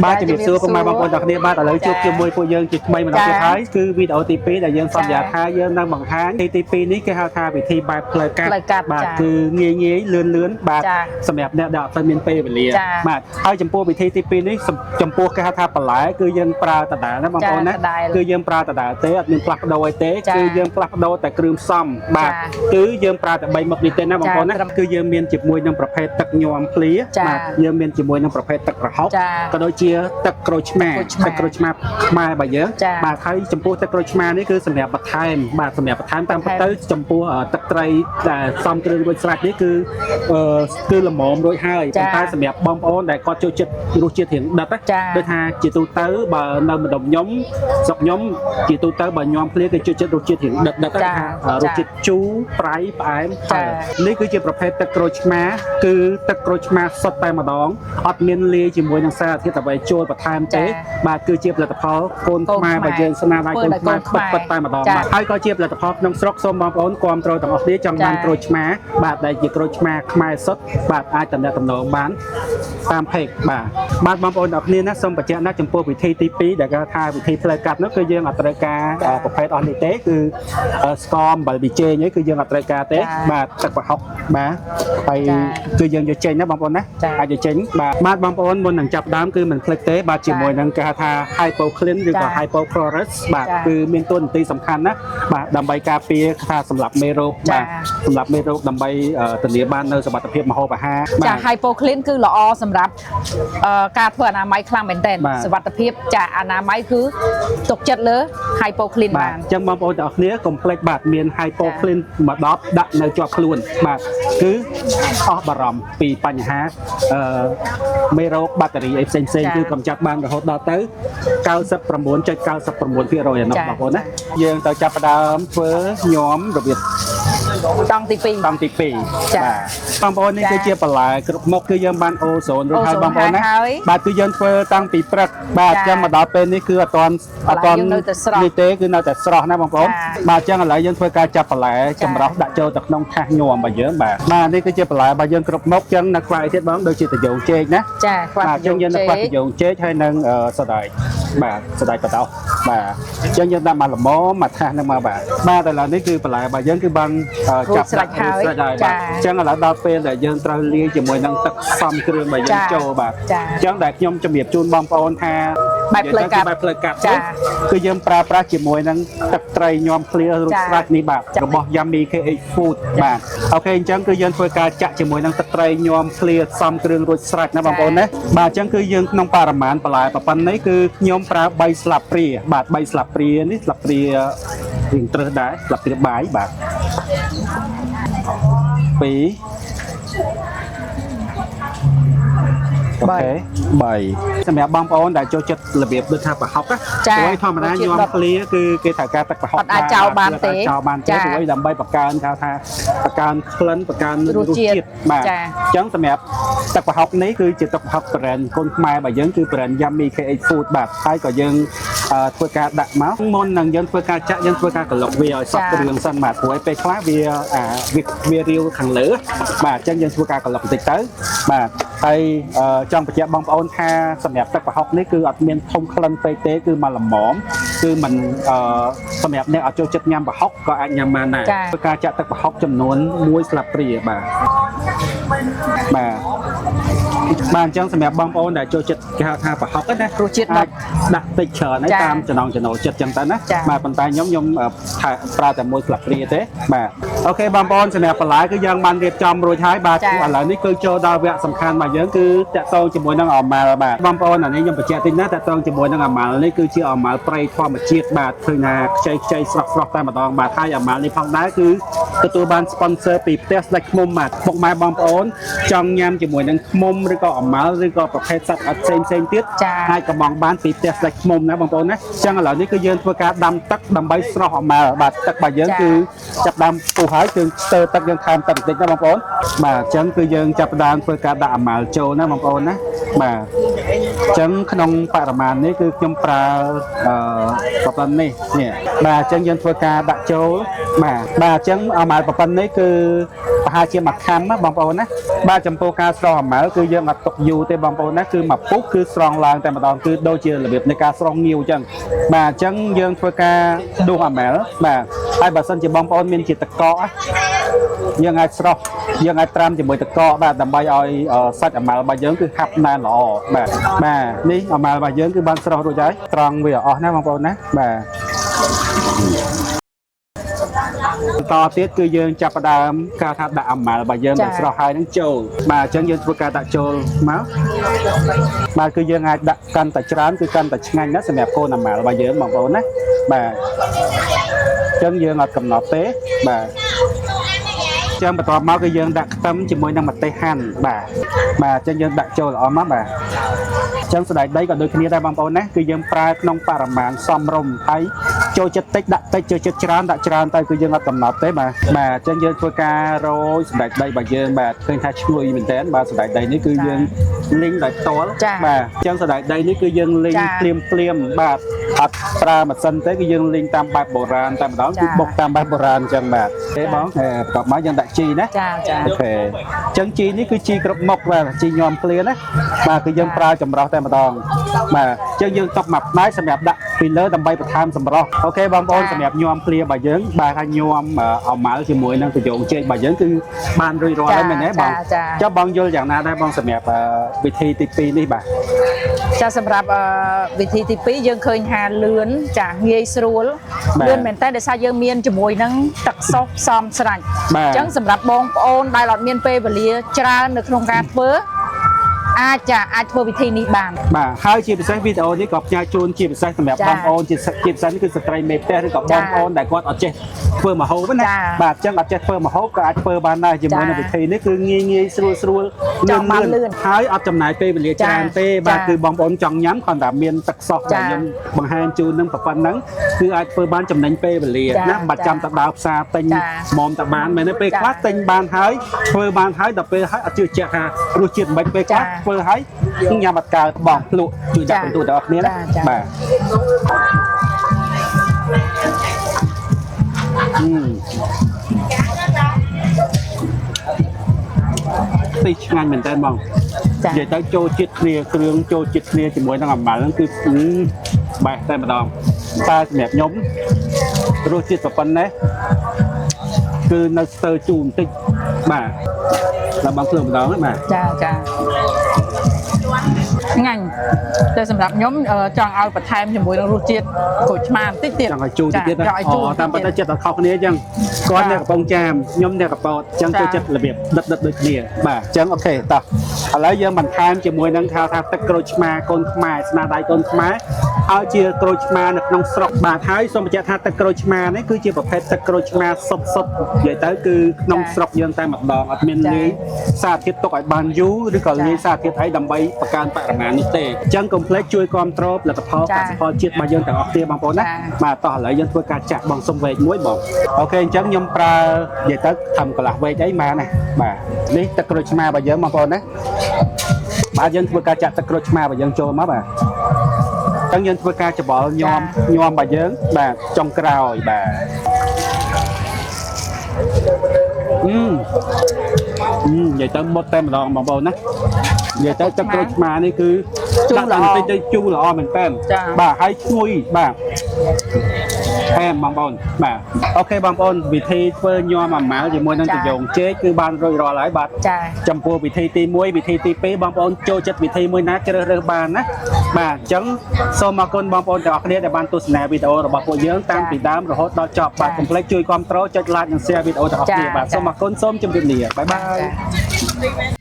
បាទជំរាបសួរពុកម៉ែបងប្អូនទាំងគ្នាបាទឥឡូវជួបជាមួយពួកយើងជាថ្មីម្ដងទៀតហើយគឺវីដេអូទី2ដែលយើងសន្យាថាយើងនឹងបង្ហាញទី2នេះគេហៅថាវិធីបែបផ្លូវកាត់បាទគឺងាយលឿនបាទសម្រាប់អ្នកដែលអត់ទាន់មានពេលវេលាបាទហើយចំពោះវិធីទី2នេះចំពោះគេហៅថាបន្លែគឺយើងប្រើដដែលណាបងប្អូនណាគឺយើងប្រើដដែលទេអត់មានផ្លាស់ប្ដូរអីទេគឺយើងផ្លាស់ប្ដូរតែគ្រឿងផ្សំបាទគឺយើងប្រើតែ3មុខនេះទេណាបងប្អូនណាគឺយើងមានជាមួយនឹងប្រភេទទឹកញ័រភ្លាបាទយើងមានជាមួយនឹងប្រភេទទឹកប្រហុកក៏ដូចជាទឹកក្រូចឆ្មាទឹកក្រូចឆ្មាខ្មែររបស់យើងបាទហើយចំពោះទឹកក្រូចឆ្មានេះគឺសម្រាប់បន្ថែមបាទសម្រាប់បន្ថែមតាមពិតទៅចំពោះទឹកត្រីដែលផ្សំគ្រឿងរួចស្រេចនេះគឺល្មមរួចហើយប៉ុន្តែសម្រាប់បងប្អូនដែលគាត់ចូលចិត្តរសជាតិរៀងដិតដូចថាជាទូទៅបើនៅម្ដុំខ្ញុំស្រុកខ្ញុំជាទូទៅបើញ័រភ្លាគឺចូលចិត្តរសជាតិរៀងដិតថារសជាតិជូរប្រៃផ្អែមហឹរនេះគឺជាប្រភេទទឹកក្រូចឆ្មាគឺទឹកក្រូចឆ្មាសុទ្ធតែម្ដងអត់មានលាយជាមួយនឹងសារធាតុអ្វីចូលបន្ថែមទេបាទគឺជាផលិតផលកូនខ្មែររបស់យើងស្នាដៃកូនខ្មែរពិតតែម្ដងបាទហើយក៏ជាផលិតផលក្នុងស្រុកសូមបងប្អូនគាំទ្រទាំងអស់គ្នាចង់បានក្រូចឆ្មាបាទដែលជាក្រូចឆ្មាខ្មែរសុទ្ធបាទអាចតំណតំណងបានតាមเพจបាទបងប្អូនទាំងអស់គ្នាណាសូមបញ្ជាក់ណាចំពោះវិធីទី2ដែលគេថាវិធីផ្លូវកាត់នោះគឺយើងអត់ត្រូវការប្រភេទអស់នេះទេគឺស្ករអំបិលប៊ីចេងហ្នឹងគឺយើងអត់ត្រូវការទេបាទទឹកប្រហុកបាទហើយគឺយើងយកចេញណាបងប្អូនណាអាចយកចេញបាទបងប្អូនមុននឹងចាប់ដើមគឺមិនភ្លេចទេបាទជាមួយនឹងគេហៅថា hypoclean ឬក៏ hypochlorous បាទគឺមានតួនាទីសំខាន់ណាបាទដើម្បីការពារថាសម្រាប់មេរោគបាទសម្រាប់មេរោគដើម្បីធានាបាននៅសុវត្ថិភាពម្ហូបអាហារចា hypoclean គឺល្អសម្រាប់ការធ្វើអនាម័យខ្លាំងមែនទែនសុវត្ថិភាពចាអនាម័យគឺទុកចិត្តលើ hypoclean បានអញ្ចឹងបងប្អូនទាំងអស់គ្នាកុំភ្លេចបាទមាន hypoclean មក10ដាក់នៅជាប់ខ្លួនបាទគឺអស់បារម្ភពីបញ្ហាមេរោគបាក់តេរីអីផ្សេងគឺកម្ចាត់បានរហូតដល់ទៅ 99.99% ឯនោះបងប្អូនណាយើងទៅចាប់ផ្ដើមធ្វើញោមរបៀបតង់ទី2បាទបងប្អូននេះគឺជាបន្លែគ្រប់មុខគឺយើងបានអូសូនរួចហើយបងប្អូនណាបាទគឺយើងធ្វើតាំងពីព្រឹកបាទអញ្ចឹងមកដល់ពេលនេះគឺអត់ទាន់នេះទេគឺនៅតែស្រស់ណាបងប្អូនបាទអញ្ចឹងឥឡូវយើងធ្វើការចាប់បន្លែចម្រោះដាក់ចូលទៅក្នុងថាសញោមរបស់យើងបាទនេះគឺជាបន្លែរបស់យើងគ្រប់មុខអញ្ចឹងនៅខ្វែទៀតបងដូចជាតាយ៉ូងចេកណាចាខ្វែយើងនៅខ្វែតាយ៉ូងចេកហើយនឹងសណ្តែកបាទសណ្តែកបដោសបាទអញ្ចឹងយើងដាក់មកល្មមមកថាសនឹងមកបាទឥឡូវនេះគឺបន្លែរបស់យើងគឺបានចាប់ស្រេចហើយបាទអញ្ចឹងឥឡូវដល់ពេលដែលយើងត្រូវលាយជាមួយនឹងទឹកផ្សំគ្រឿងរបស់យើងចូលបាទអញ្ចឹងដែលខ្ញុំជំរាបជូនបងប្អូនថាបែបផ្លូវកាត់គឺយើងប្រើប្រាស់ជាមួយនឹងទឹកត្រីញ័រភ្លារួចស្រេចនេះបាទរបស់ Yummy KH Food បាទអូខេអញ្ចឹងគឺយើងធ្វើការចាក់ជាមួយនឹងទឹកត្រីញ័រភ្លាផ្សំគ្រឿងរួចស្រេចណាបងប្អូនណាបាទអញ្ចឹងគឺយើងក្នុងបរិមាណបន្លែប៉ុណ្ណេះគឺខ្ញុំប្រើ3ស្លាបព្រាបាទ3ស្លាបព្រានេះស្លាបព្រារៀងត្រឹសដែរស្លាបព្រាបាយបាទ2អូខេ3សម្រាប់បងប្អូនដែលចូលចិត្តរបៀបដូចថាប្រហុកណាព្រោះធម្មតាញ័រភ្លាគឺគេត្រូវការទឹកប្រហុកអាចចោលបានទេព្រោះដើម្បីបង្កើនគេថាបង្កើនក្លិនបង្កើនរសជាតិបាទអញ្ចឹងសម្រាប់ទឹកប្រហុកនេះគឺជាទឹកប្រហុកប្រេនកូនខ្មែររបស់យើងគឺប្រេន Yummy KH Food បាទហើយក៏យើងធ្វើការដាក់មកមុននឹងយើងធ្វើការចាក់យើងធ្វើការក្លុកវាឲ្យសព្វគ្រឿងសិនបាទព្រោះពេលខ្លះវារាវខាងលើបាទអញ្ចឹងយើងធ្វើការក្លុកបន្តិចទៅបាទហើយចង់បញ្ជាក់បងប្អូនថាសម្រាប់ទឹកប្រហុកនេះគឺអត់មានធំក្លិនពេកទេគឺមកល្មមគឺមិនសម្រាប់អ្នកអត់ចូលចិត្តញ៉ាំប្រហុកក៏អាចញ៉ាំបានដែរធ្វើការចាក់ទឹកប្រហុកចំនួន1ស្លាបព្រាបាទអញ្ចឹងសម្រាប់បងប្អូនដែលចូលចិត្តគេហៅថាប្រហុកណារសជាតិដាក់តិចច្រើនហើយតាមចំណង់ចំណូលចិត្តអញ្ចឹងទៅណាបាទប៉ុន្តែខ្ញុំប្រើតែ1ស្លាបព្រាទេបាទអូខេបងប្អូនសម្រាប់បន្លែគឺយើងបានរៀបចំរួចហើយបាទឥឡូវនេះគឺចូលដល់វគ្គសំខាន់របស់យើងគឺតាក់ទងជាមួយនឹងអាម៉ាល់បាទបងប្អូនអានេះខ្ញុំបញ្ជាក់តិចណាតាក់ទងជាមួយនឹងអាម៉ាល់នេះគឺជាអាម៉ាល់ព្រៃធម្មជាតិបាទឃើញថាខ្ចីស្រស់តែម្ដងបាទហើយអាម៉ាល់នេះផងដែរគឺទទួលបាន sponsor ពីផ្ទះស្ដេចឃ្មុំបាទពុកម៉ែបងប្អូនចង់ញ៉ាំជាមួយនឹងឃ្មុំឬក៏អាម៉ាល់ឬក៏ប្រភេទសត្វផ្សេងទៀតអាចកំងបានពីផ្ទះស្ដេចឃ្មុំណាបងប្អូនណាអញ្ចឹងឥឡូវនេះគឺយើងធ្វើការដាំទឹកដើម្បីស្រស់អាម៉ាល់បាទទឹករបស់យើងគឺចាប់ដើមពុះហើយគឺស្ទើរទឹកយើងថែមទឹកបន្តិចណាបងប្អូនបាទអញ្ចឹងគឺយើងចាប់ដើមធ្វើការដាក់អាម៉ាល់ចូលណាបងប្អូនណា បាទចឹងក្នុងបរិមាណនេះគឺខ្ញុំប្រើប្រព័ន្ធនេះបាទចឹងយើងធ្វើការដាក់ចូលបាទចឹងអាម៉ាល់ប្រព័ន្ធនេះគឺប្រហែលជា1ខាំបងប្អូនណាបាទចំពោះការស្រង់អាម៉ាល់គឺយើងអត់ទុកយូរទេបងប្អូនណាគឺមកពុះគឺស្រង់ឡើងតែម្ដងគឺដូចជារបៀបនៃការស្រង់ងាវចឹងបាទចឹងយើងធ្វើការដួសអាម៉ាល់បាទហើយបើសិនជាបងប្អូនមានជាទឹកកកយើងអាចស្រោះយើងអាចត្រាំជាមួយទឹកកកបាទដើម្បីឲ្យសាច់អាម៉ាល់របស់យើងគឺហាប់ណែនល្អបាទនេះអាម៉ាល់របស់យើងគឺបានស្រោះរួចហើយត្រង់វាអស់ណាបងប្អូនណាបាទបន្តទៀតគឺយើងចាប់ផ្ដើមការថាដាក់អាម៉ាល់របស់យើងដែលស្រស់ហើយនឹងចូលបាទអញ្ចឹងយើងធ្វើការដាក់ចូលមកបាទគឺយើងអាចដាក់កាន់តែច្រើនគឺកាន់តែឆ្ងាញ់ណាស់សម្រាប់កូនអាម៉ាល់របស់យើងបងប្អូនណាបាទអញ្ចឹងយើងអត់កំណត់ទេបាទចឹងបន្ទាប់មកគឺយើងដាក់ខ្ទឹមជាមួយនឹងម្ទេសហាន់បាទអញ្ចឹងយើងដាក់ចូលល្អមកបាទអញ្ចឹងសណ្តែកដីក៏ដូចគ្នាដែរបងប្អូនណាគឺយើងប្រើក្នុងបរិមាណសមរម្យហើយចូលចិត្តតិចដាក់តិចចូលចិត្តច្រើនដាក់ច្រើនទៅគឺយើងអត់កំណត់ទេបាទអញ្ចឹងយើងធ្វើការរោយសណ្តែកដីរបស់យើងបាទឃើញថាឈ្ងុយមែនតើបាទសណ្តែកដីនេះគឺយើងលីងដោយផ្ទាល់បាទអញ្ចឹងសណ្តែកដីនេះគឺយើងលីងភ្លាមបាទអត់ប្រើម៉ាស៊ីនទេគឺយើងលីងតាមបែបបុរាណតែម្ដងគឺបុកតាមបែបបុរាណអញ្ចឹងបាទទេបងបន្ទាប់មកយើងដាក់ជីណាអូខេអញ្ចឹងជីនេះគឺជីគ្រប់មុខបាទជីញោមឃ្លាណាបាទគឺយើងប្រើចម្រោះតែម្ដងបាទអញ្ចឹងយើងទុកមួយផ្នែកសម្រាប់ដាក់ពីលើដើម្បីបន្ថែមសម្រស់អូខេបងប្អូនសម្រាប់ញោមឃ្លារបស់យើងបាទថាញោមអម៉ាល់ជាមួយនឹងប្រយោងចេករបស់យើងគឺបានរួចរាល់ហើយមែនទេបងចុះបងយល់យ៉ាងណាដែរបងសម្រាប់វិធីទី2នេះបាទចាសម្រាប់វិធីទី2យើងឃើញថាលឿនចាងាយស្រួលលឿនមែនតើដោយសារយើងមានជាមួយនឹងទឹកសុបសមស្រាច់អញ្ចឹងសម្រាប់បងប្អូនដែលអត់មានពេលវេលាច្រើននៅក្នុងការធ្វើអាចធ្វើវិធីនេះបានបាទហើយជាពិសេសវីដេអូនេះក៏ផ្ញើជូនជាពិសេសសម្រាប់បងប្អូនជាពិសេសគឺស្ត្រីមេផ្ទះឬក៏បងប្អូនដែលគាត់អត់ចេះធ្វើម្ហូបណាបាទអញ្ចឹងអត់ចេះធ្វើម្ហូបក៏អាចធ្វើបានដែរជាមួយនឹងវិធីនេះគឺងាយស្រួលលឿនហើយអត់ចំណាយពេលវេលាច្រើនទេបាទគឺបងប្អូនចង់ញ៉ាំគ្រាន់តែមានទឹកសោះដែលខ្ញុំបង្ហាញជូននឹងប៉ុណ្ណឹងគឺអាចធ្វើបានចំណេញពេលវេលាណាបាច់ចាំទៅដើរផ្សារទិញមុំតាបានមែនទេពេលខ្លះទិញបានហើយធ្វើបានហើយដល់ពេលហើយអត់ជឿជាក់ថារសជាតិមិនពេលខ្លះធ្វើហើយញ៉ាំអត់កើតបងភ្លក់ជួយដាក់បន្ទូដល់គ្នាណាបាទទីឆ្ងាញ់មែនតើបងនិយាយទៅចូលជាតិគ្នាគ្រឿងចូលជាតិគ្នាជាមួយនឹងអាម៉ាល់ហ្នឹងគឺបែបតែម្ដងតែសម្រាប់ខ្ញុំរសជាតិប៉ុណ្ណេះគឺនៅស្ទើរជូរបន្តិចបាទដល់បងធ្វើម្ដងណាបាទចាងាញ់តែសម្រាប់ខ្ញុំចង់ឲ្យបន្ថែមជាមួយនឹងរសជាតិក្រូចឆ្មាបន្តិចទៀតចង់ឲ្យជូរទៀតតាមប៉ុន្តែចិត្តអត់ខុសគ្នាអញ្ចឹងគាត់អ្នកកំពង់ចាមខ្ញុំអ្នកកប៉ោតអញ្ចឹងចូលចិត្តរបៀបដិតដូចគ្នាបាទអញ្ចឹងអូខេតោះឥឡូវយើងបន្ថែមជាមួយនឹងថាទឹកក្រូចឆ្មាកូនខ្មែរស្នាដៃកូនខ្មែរឲ្យជាក្រូចឆ្មានៅក្នុងស្រុកបាទហើយសូមបញ្ជាក់ថាទឹកក្រូចឆ្មានេះគឺជាប្រភេទទឹកក្រូចឆ្មាសុទ្ធនិយាយទៅគឺក្នុងស្រុកយើងតែម្ដងអត់មានលាយសារធាតុទុកឲ្យបានយូរឬក៏លាយសារធាតុអីដើម្បីបង្កើនបរិមាណនោះទេអញ្ចឹងកុំភ្លេចជួយគ្រប់គ្រងផលិតផលកសិផលជាតិរបស់យើងទាំងអស់គ្នាបងប្អូនណាបាទតោះឥឡូវយើងធ្វើការចាក់បងសុំវែកមួយបងអូខេអញ្ចឹងខ្ញុំប្រើនិយាយទៅធ្វើកន្លះវែកអីម៉ាណាបាទនេះទឹកក្រូចឆ្មារបស់យើងបងប្អូនណាបាទយើងធ្វើការចាក់ទឹកក្រូចឆ្មារបស់យើងចូលមកបាទអញ្ចឹងយើងធ្វើការច្បល់ញោមរបស់យើងបាទចុងក្រោយបាទនិយាយទៅមុតតែម្ដងបងប្អូនណានិយាយទៅទឹកក្រូចឆ្មានេះគឺដាក់តែបន្តិចទៅជូរល្អមែនតើបាទហើយឈ្ងុយបាទថែមបងប្អូនបាទអូខេបងប្អូនវិធីធ្វើញោមអាម៉ាល់ជាមួយនឹងត្រយងចេកគឺបានរួចរាល់ហើយបាទចំពោះវិធីទី1វិធីទី2បងប្អូនចូលចិត្តវិធីមួយណាជ្រើសរើសបានណាបាទអញ្ចឹងសូមអរគុណបងប្អូនទាំងអស់គ្នាដែលបានទស្សនាវីដេអូរបស់ពួកយើងតាំងពីដើមរហូតដល់ចប់បាទកុំភ្លេចជួយគាំទ្រចុច like និង share វីដេអូទាំងអស់គ្នាបាទសូមអរគុណសូមជម្រាបលាបាយបាយ